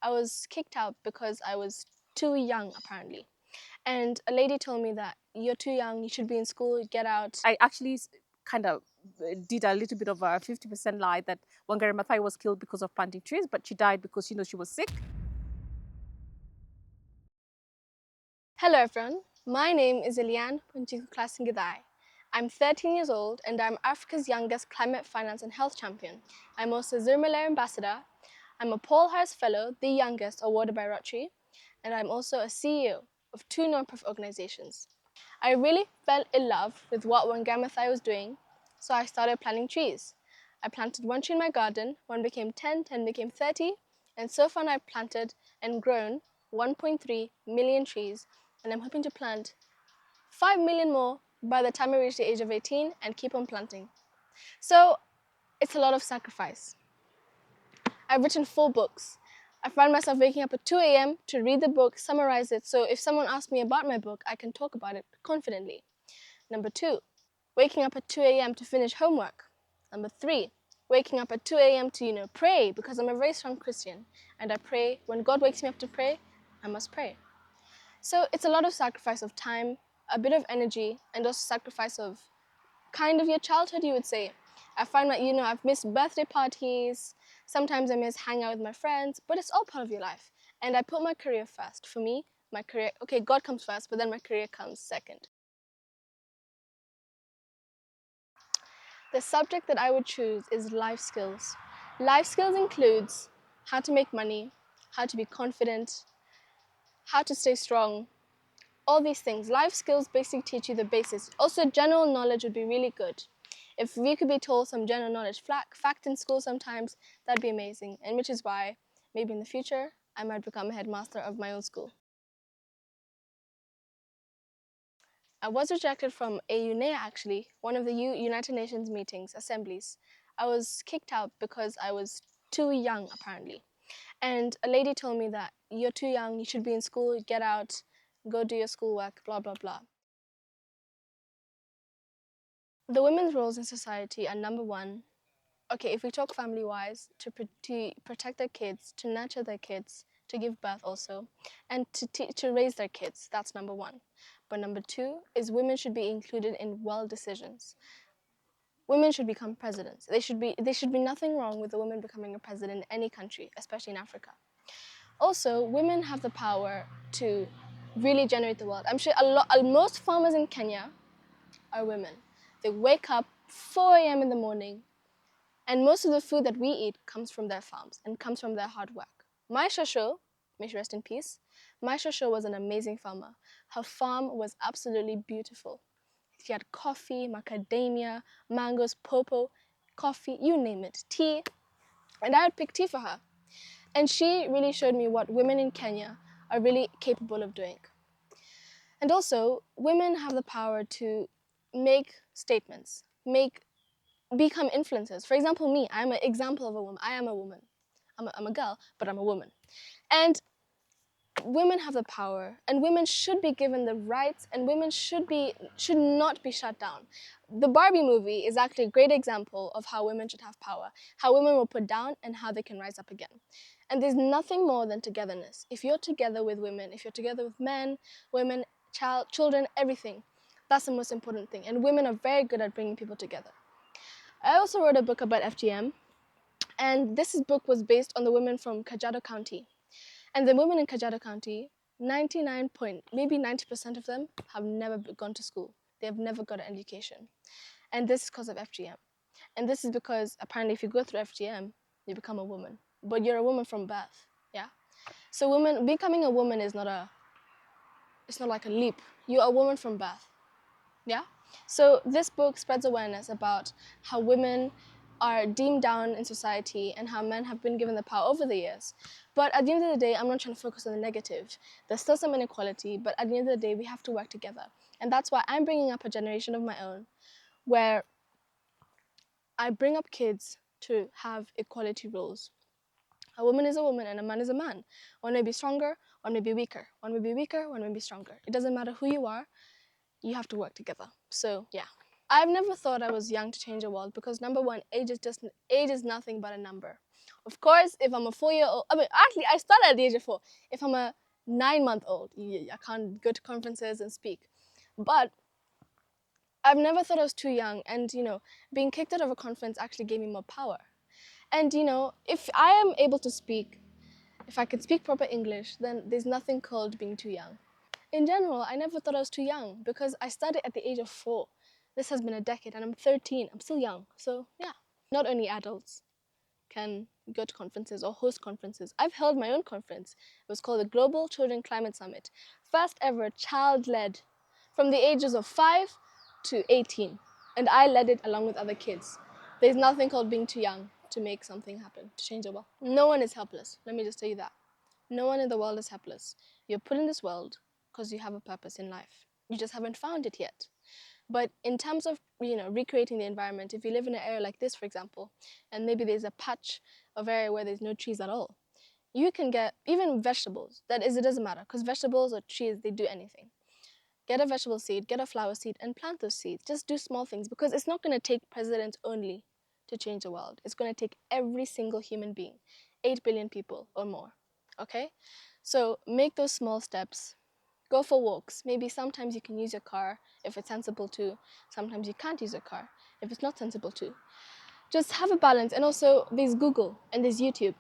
I was kicked out because I was too young, apparently. And a lady told me that you're too young, you should be in school, get out. I actually kind of did a little bit of a 50% lie that Wangari Maathai was killed because of planting trees, but she died because she was sick. Hello everyone, my name is Ilian. I'm 13 years old and I'm Africa's youngest climate finance and health champion. I'm also a Zirmala ambassador. I'm a Paul Harris Fellow, the youngest awarded by Rotary, and I'm also a CEO of 2 non-profit organizations. I really fell in love with what Wangari Maathai was doing, so I started planting trees. I planted 1 tree in my garden, 1 became 10, 10 became 30, and so far I've planted and grown 1.3 million trees, and I'm hoping to plant 5 million more by the time I reach the age of 18 and keep on planting. So it's a lot of sacrifice. I've written 4 books. I find myself waking up at 2 a.m. to read the book, summarize it, so if someone asks me about my book, I can talk about it confidently. Number 2, waking up at 2 a.m. to finish homework. Number 3, waking up at 2 a.m. to, pray, because I'm a very strong Christian, and I pray. When God wakes me up to pray, I must pray. So it's a lot of sacrifice of time, a bit of energy, and also sacrifice of kind of your childhood, you would say. I find that, I've missed birthday parties, sometimes I miss hanging out with my friends, but it's all part of your life. And I put my career first. For me, my career, okay, God comes first, but then my career comes second. The subject that I would choose is life skills. Life skills includes how to make money, how to be confident, how to stay strong, all these things. Life skills basically teach you the basics. Also, general knowledge would be really good. If we could be told some general knowledge fact in school sometimes, that'd be amazing. And which is why, maybe in the future, I might become a headmaster of my own school. I was rejected from AUNEA actually, one of the United Nations meetings, assemblies. I was kicked out because I was too young, apparently. And a lady told me that you're too young, you should be in school, get out, go do your schoolwork, blah, blah, blah. The women's roles in society are number 1. Okay, if we talk family-wise, to protect their kids, to nurture their kids, to give birth also, and to raise their kids, that's number 1. But number 2 is women should be included in world decisions. Women should become presidents. There should be nothing wrong with a woman becoming a president in any country, especially in Africa. Also, women have the power to really generate the wealth. I'm sure most farmers in Kenya are women. They wake up 4 a.m. in the morning, and most of the food that we eat comes from their farms and comes from their hard work. My shosho, may she rest in peace, my shosho was an amazing farmer. Her farm was absolutely beautiful. She had coffee, macadamia, mangoes, popo, coffee, you name it, tea. And I would pick tea for her. And she really showed me what women in Kenya are really capable of doing. And also, women have the power to make statements, become influencers. For example, me, I'm an example of a woman. I am a woman. I'm a girl, but I'm a woman. And women have the power, and women should be given the rights, and women should not be shut down. The Barbie movie is actually a great example of how women should have power, how women were put down and how they can rise up again. And there's nothing more than togetherness. If you're together with women, if you're together with men, women, children, everything, that's the most important thing. And women are very good at bringing people together. I also wrote a book about FGM, and this book was based on the women from Kajiado County. And the women in Kajiado County, 90% of them have never gone to school. They have never got an education. And this is because of FGM. And this is because apparently if you go through FGM, you become a woman. But you're a woman from birth, yeah? So becoming a woman it's not like a leap. You're a woman from birth, yeah? So this book spreads awareness about how women are deemed down in society and how men have been given the power over the years. But at the end of the day, I'm not trying to focus on the negative. There's still some inequality, but at the end of the day, we have to work together. And that's why I'm bringing up a generation of my own where I bring up kids to have equality roles. A woman is a woman and a man is a man. One may be stronger, one may be weaker. One may be weaker, one may be stronger. It doesn't matter who you are, you have to work together. So, yeah. I've never thought I was young to change the world because number 1, age is nothing but a number. Of course, if I'm a 4-year-old, I mean, actually, I started at the age of 4. If I'm a 9-month-old, I can't go to conferences and speak. But I've never thought I was too young. And, being kicked out of a conference actually gave me more power. And, if I am able to speak, if I can speak proper English, then there's nothing called being too young. In general, I never thought I was too young because I started at the age of 4. This has been a decade and I'm 13. I'm still young. So, yeah. Not only adults can go to conferences or host conferences. I've held my own conference. It was called the Global Children Climate Summit. First ever child-led from the ages of 5 to 18. And I led it along with other kids. There's nothing called being too young to make something happen, to change the world. No one is helpless. Let me just tell you that. No one in the world is helpless. You're put in this world because you have a purpose in life. You just haven't found it yet. But in terms of, recreating the environment, if you live in an area like this, for example, and maybe there's a patch of area where there's no trees at all, you can get even vegetables. That is, it doesn't matter, because vegetables or trees, they do anything. Get a vegetable seed, get a flower seed, and plant those seeds. Just do small things, because it's not going to take presidents only to change the world. It's going to take every single human being, 8 billion people or more, okay? So make those small steps. Go for walks. Maybe sometimes you can use your car if it's sensible to. Sometimes you can't use your car if it's not sensible to. Just have a balance. And also, there's Google and there's YouTube.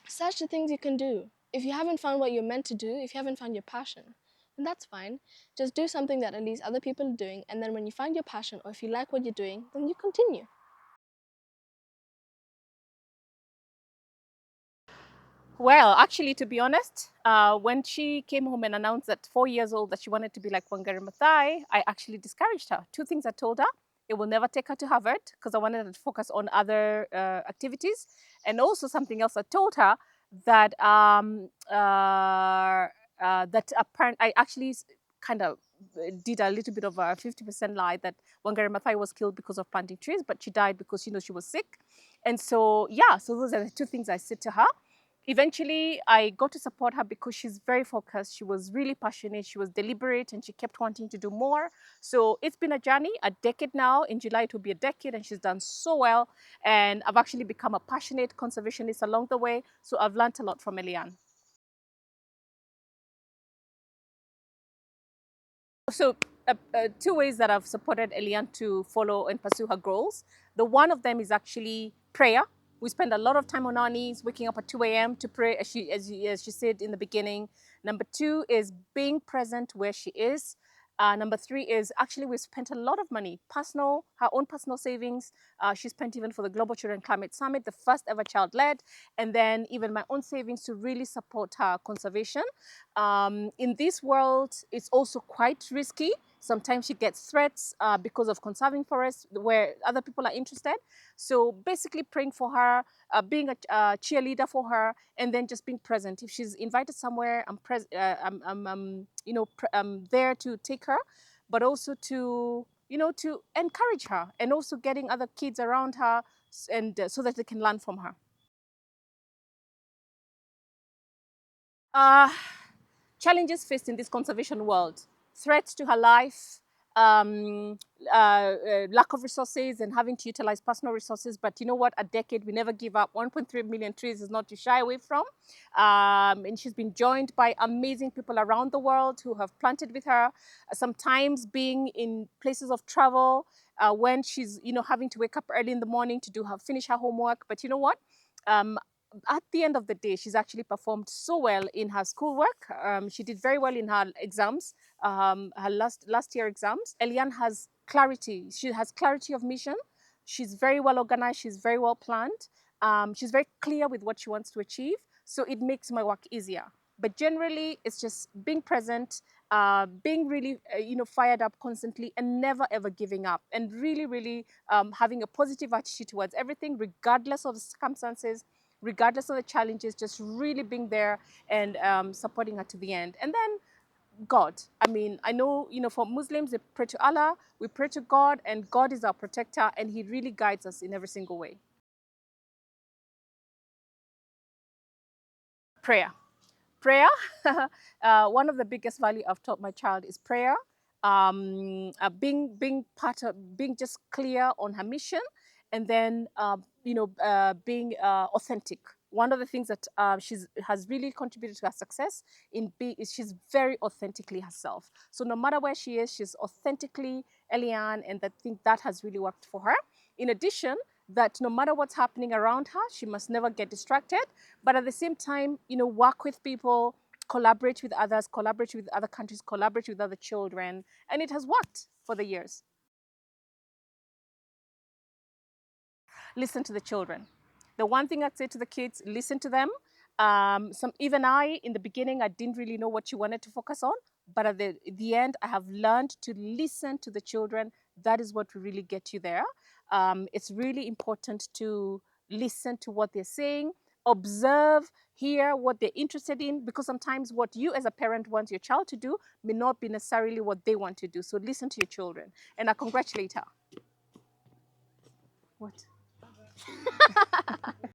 Search the things you can do. If you haven't found what you're meant to do, if you haven't found your passion, then that's fine. Just do something that at least other people are doing. And then when you find your passion or if you like what you're doing, then you continue. Well, actually, to be honest, when she came home and announced at 4 years old that she wanted to be like Wangari Maathai, I actually discouraged her. Two things I told her: it will never take her to Harvard because I wanted her to focus on other activities, and also something else I told her that that apparent I actually kind of did a little bit of a 50% lie that Wangari Maathai was killed because of planting trees, but she died because she was sick. And so, yeah, so those are the two things I said to her. Eventually, I got to support her because she's very focused. She was really passionate. She was deliberate and she kept wanting to do more. So it's been a journey, a decade now. In July, it will be a decade, and she's done so well. And I've actually become a passionate conservationist along the way. So I've learned a lot from Elian. So, two ways that I've supported Elian to follow and pursue her goals. The one of them is actually prayer. We spend a lot of time on our knees, waking up at 2 a.m. to pray, as she said in the beginning. Number two is being present where she is. Number three is actually we spent a lot of money, her own personal savings. She spent even for the Global Children Climate Summit, the first ever child-led, and then even my own savings to really support her conservation. In this world, it's also quite risky. Sometimes she gets threats because of conserving forests where other people are interested. So basically praying for her, being a cheerleader for her, and then just being present. If she's invited somewhere, I'm there to take her, but also to to encourage her, and also getting other kids around her, and so that they can learn from her. Uh, Challenges faced in this conservation world: threats to her life, lack of resources, and having to utilize personal resources. But you know what? A decade, we never give up. 1.3 million trees is not to shy away from. And she's been joined by amazing people around the world who have planted with her. Sometimes being in places of travel when she's having to wake up early in the morning to finish her homework. But you know what? Um, at the end of the day, she's actually performed so well in her schoolwork. She did very well in her exams, her last year exams. Elian has clarity. She has clarity of mission. She's very well organized. She's very well planned. She's very clear with what she wants to achieve. So it makes my work easier. But generally, it's just being present, being really, fired up constantly, and never ever giving up, and really, really having a positive attitude towards everything, regardless of the circumstances, regardless of the challenges, just really being there and supporting her to the end. And then God. I mean, I know, for Muslims, they pray to Allah, we pray to God, and God is our protector, and He really guides us in every single way. Prayer. Prayer. One of the biggest value I've taught my child is prayer. Being just clear on her mission, and then being authentic. One of the things that has really contributed to her success is she's very authentically herself. So no matter where she is, she's authentically Eliane, and I think that has really worked for her. In addition, that no matter what's happening around her, she must never get distracted, but at the same time, work with people, collaborate with others, collaborate with other countries, collaborate with other children, and it has worked for the years. Listen to the children. The one thing I'd say to the kids, listen to them. Even I, in the beginning, I didn't really know what you wanted to focus on, but at the end, I have learned to listen to the children. That is what will really get you there. It's really important to listen to what they're saying, observe, hear what they're interested in, because sometimes what you as a parent want your child to do may not be necessarily what they want to do. So listen to your children, and I congratulate her. What?